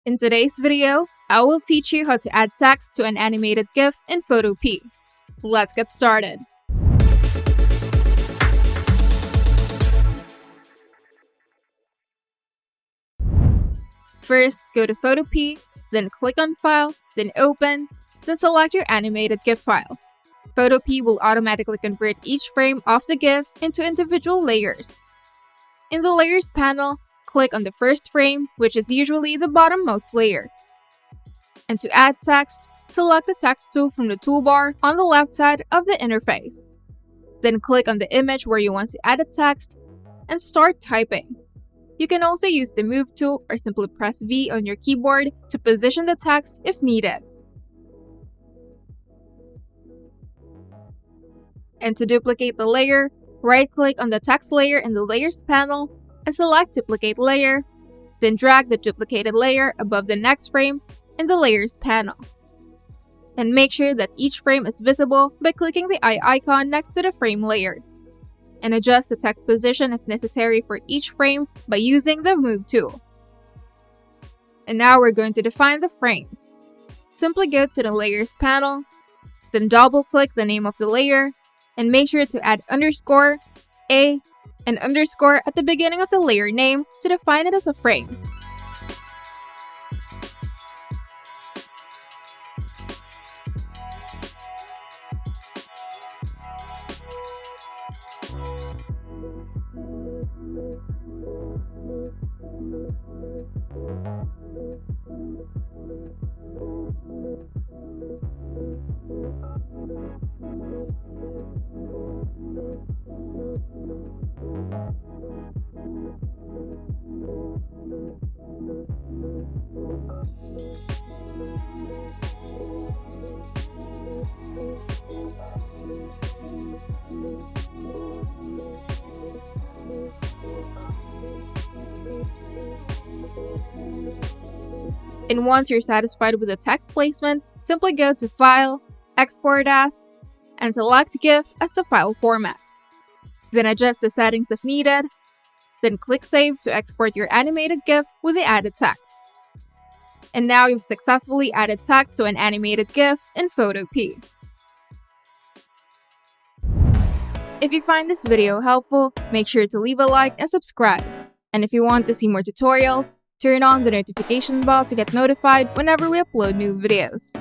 In today's video, I will teach you how to add text to an animated GIF in Photopea. Let's get started. First, go to Photopea, then click on File, then Open, then select your animated GIF file. Photopea will automatically convert each frame of the GIF into individual layers. In the Layers panel, click on the first frame, which is usually the bottommost layer. And to add text, select the text tool from the toolbar on the left side of the interface. Then click on the image where you want to add the text and start typing. You can also use the Move tool or simply press V on your keyboard to position the text if needed. And to duplicate the layer, right-click on the text layer in the Layers panel and select Duplicate Layer, then drag the duplicated layer above the next frame in the Layers panel. And make sure that each frame is visible by clicking the eye icon next to the frame layer. And adjust the text position if necessary for each frame by using the Move tool. And now we're going to define the frames. Simply go to the Layers panel, then double-click the name of the layer, and make sure to add underscore, a, and underscore at the beginning of the layer name to define it as a frame. And once you're satisfied with the text placement, simply go to File, Export As, and select GIF as the file format. Then adjust the settings if needed. Then click Save to export your animated GIF with the added text. And now you've successfully added text to an animated GIF in Photopea. If you find this video helpful, make sure to leave a like and subscribe. And if you want to see more tutorials, turn on the notification bell to get notified whenever we upload new videos.